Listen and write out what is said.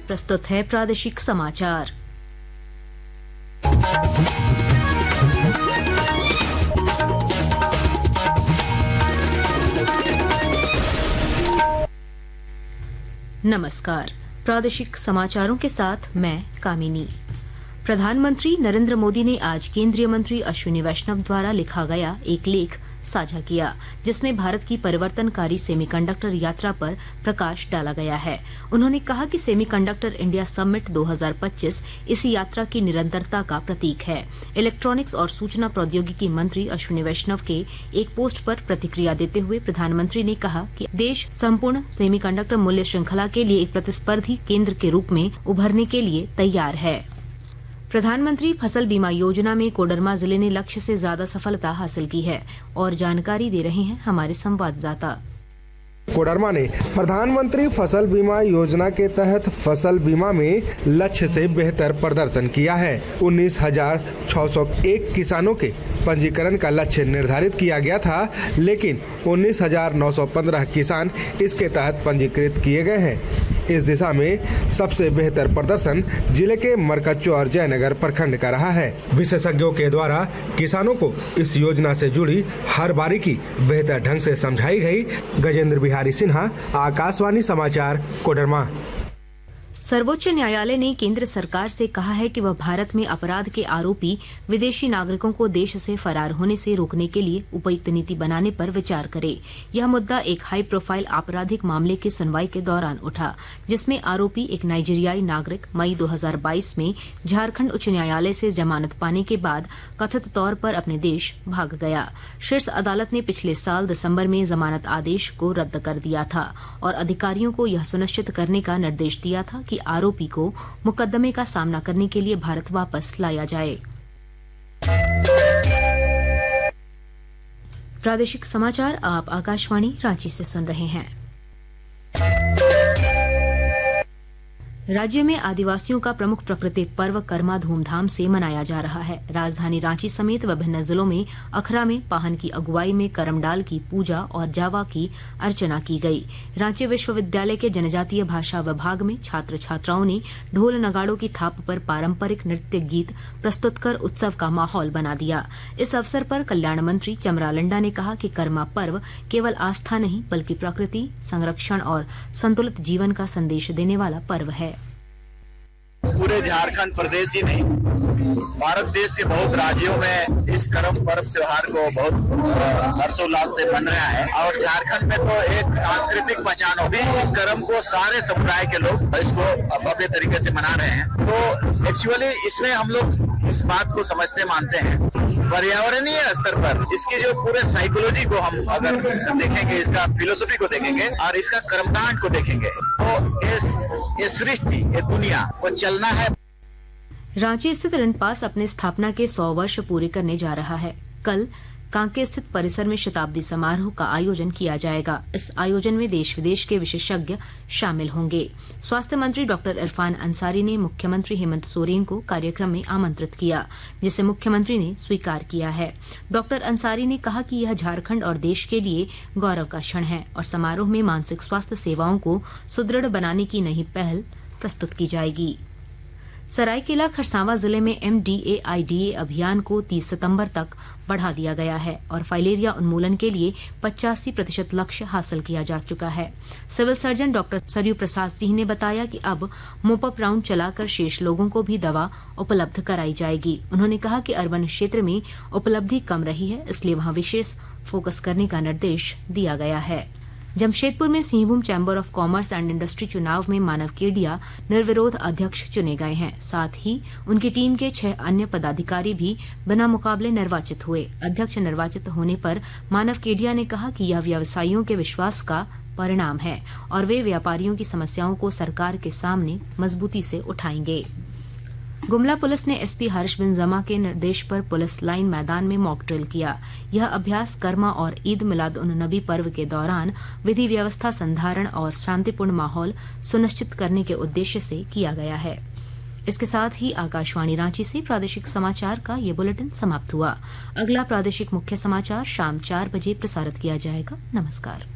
प्रस्तुत है प्रादेशिक समाचार। नमस्कार, प्रादेशिक समाचारों के साथ मैं कामिनी। प्रधानमंत्री नरेंद्र मोदी ने आज केंद्रीय मंत्री अश्विनी वैष्णव द्वारा लिखा गया एक लेख साझा किया, जिसमें भारत की परिवर्तनकारी सेमीकंडक्टर यात्रा पर प्रकाश डाला गया है। उन्होंने कहा कि सेमीकंडक्टर इंडिया समिट 2025 इस यात्रा की निरंतरता का प्रतीक है। इलेक्ट्रॉनिक्स और सूचना प्रौद्योगिकी मंत्री अश्विनी वैष्णव के एक पोस्ट पर प्रतिक्रिया देते हुए प्रधानमंत्री ने कहा कि देश संपूर्ण सेमीकंडक्टर मूल्य श्रृंखला के लिए एक प्रतिस्पर्धी केंद्र के रूप में उभरने के लिए तैयार है। प्रधानमंत्री फसल बीमा योजना में कोडरमा जिले ने लक्ष्य से ज्यादा सफलता हासिल की है और जानकारी दे रहे हैं हमारे संवाददाता। कोडरमा ने प्रधानमंत्री फसल बीमा योजना के तहत फसल बीमा में लक्ष्य से बेहतर प्रदर्शन किया है। 19,601 किसानों के पंजीकरण का लक्ष्य निर्धारित किया गया था, लेकिन 19,915 किसान इसके तहत पंजीकृत किए गए हैं। इस दिशा में सबसे बेहतर प्रदर्शन जिले के मरकच्चो और जयनगर प्रखंड का रहा है। विशेषज्ञों के द्वारा किसानों को इस योजना से जुड़ी हर बारीकी बेहतर ढंग से समझाई गई। गजेंद्र बिहारी सिन्हा, आकाशवाणी समाचार, कोडरमा। सर्वोच्च न्यायालय ने केंद्र सरकार से कहा है कि वह भारत में अपराध के आरोपी विदेशी नागरिकों को देश से फरार होने से रोकने के लिए उपयुक्त नीति बनाने पर विचार करे। यह मुद्दा एक हाई प्रोफाइल आपराधिक मामले की सुनवाई के दौरान उठा, जिसमें आरोपी एक नाइजीरियाई नागरिक मई 2022 में झारखंड उच्च न्यायालय से जमानत पाने के बाद कथित तौर पर अपने देश भाग गया। शीर्ष अदालत ने पिछले साल दिसंबर में जमानत आदेश को रद्द कर दिया था और अधिकारियों को यह सुनिश्चित करने का निर्देश दिया था कि आरोपी को मुकदमे का सामना करने के लिए भारत वापस लाया जाए। प्रादेशिक समाचार आप आकाशवाणी रांची से सुन रहे हैं। राज्य में आदिवासियों का प्रमुख प्राकृतिक पर्व करमा धूमधाम से मनाया जा रहा है। राजधानी रांची समेत विभिन्न जिलों में अखरा में पाहन की अगुवाई में करमडाल की पूजा और जावा की अर्चना की गई। रांची विश्वविद्यालय के जनजातीय भाषा विभाग में छात्र छात्राओं ने ढोल नगाड़ों की थाप पर पारंपरिक नृत्य गीत प्रस्तुत कर उत्सव का माहौल बना दिया। इस अवसर पर कल्याण मंत्री चमरा लंडा ने कहा कि करमा पर्व केवल आस्था नहीं बल्कि प्रकृति संरक्षण और संतुलित जीवन का संदेश देने वाला पर्व है। पूरे झारखंड प्रदेश ही नहीं, भारत देश के बहुत राज्यों में इस करम पर्व त्योहार को बहुत हर्षोल्लास से मन रहा है और झारखंड में तो एक सांस्कृतिक पहचान होगी। इस करम को सारे समुदाय के लोग इसको भव्य तरीके से मना रहे हैं। तो एक्चुअली इसमें हम लोग इस बात को समझते मानते हैं पर्यावरणीय स्तर पर इसकी जो पूरे साइकोलॉजी को हम अगर देखेंगे, इसका फिलोसफी को देखेंगे और इसका कर्मकांड को देखेंगे तो ये सृष्टि, ये दुनिया को चलना है। रांची स्थित रणपास अपने स्थापना के 100 वर्ष पूरे करने जा रहा है। कल कांके स्थित परिसर में शताब्दी समारोह का आयोजन किया जाएगा। इस आयोजन में देश विदेश के विशेषज्ञ शामिल होंगे। स्वास्थ्य मंत्री डॉक्टर इरफान अंसारी ने मुख्यमंत्री हेमंत सोरेन को कार्यक्रम में आमंत्रित किया, जिसे मुख्यमंत्री ने स्वीकार किया है। डॉक्टर अंसारी ने कहा कि यह झारखंड और देश के लिए गौरव का क्षण है और समारोह में मानसिक स्वास्थ्य सेवाओं को सुदृढ़ बनाने की नई पहल प्रस्तुत की जाएगी। सरायकेला खरसावां जिले में MDA-IDA अभियान को 30 सितंबर तक बढ़ा दिया गया है और फाइलेरिया उन्मूलन के लिए 85% लक्ष्य हासिल किया जा चुका है। Civil surgeon doctor Saryu Prasad Singh ने बताया कि अब मोपअप राउंड चलाकर शेष लोगों को भी दवा उपलब्ध कराई जाएगी। उन्होंने कहा कि अर्बन क्षेत्र में उपलब्धि कम रही है, इसलिए वहां विशेष फोकस करने का निर्देश दिया गया है। जमशेदपुर में Singhbhum chamber of commerce and industry चुनाव में मानव केडिया निर्विरोध अध्यक्ष चुने गए हैं। साथ ही उनकी टीम के 6 अन्य पदाधिकारी भी बिना मुकाबले निर्वाचित हुए। अध्यक्ष निर्वाचित होने पर मानव केडिया ने कहा कि यह व्यवसायियों के विश्वास का परिणाम है और वे व्यापारियों की समस्याओं को सरकार के सामने मजबूती से उठाएंगे। गुमला पुलिस ने एसपी हर्ष बिन जमा के निर्देश पर पुलिस लाइन मैदान में मॉक ड्रिल किया। यह अभ्यास करमा और ईद मिलाद उन नबी पर्व के दौरान विधि व्यवस्था संधारण और शांतिपूर्ण माहौल सुनिश्चित करने के उद्देश्य से किया गया है। इसके साथ ही आकाशवाणी रांची से प्रादेशिक समाचार का ये बुलेटिन समाप्त हुआ। अगला प्रादेशिक मुख्य समाचार शाम 4 बजे प्रसारित किया जाएगा। नमस्कार।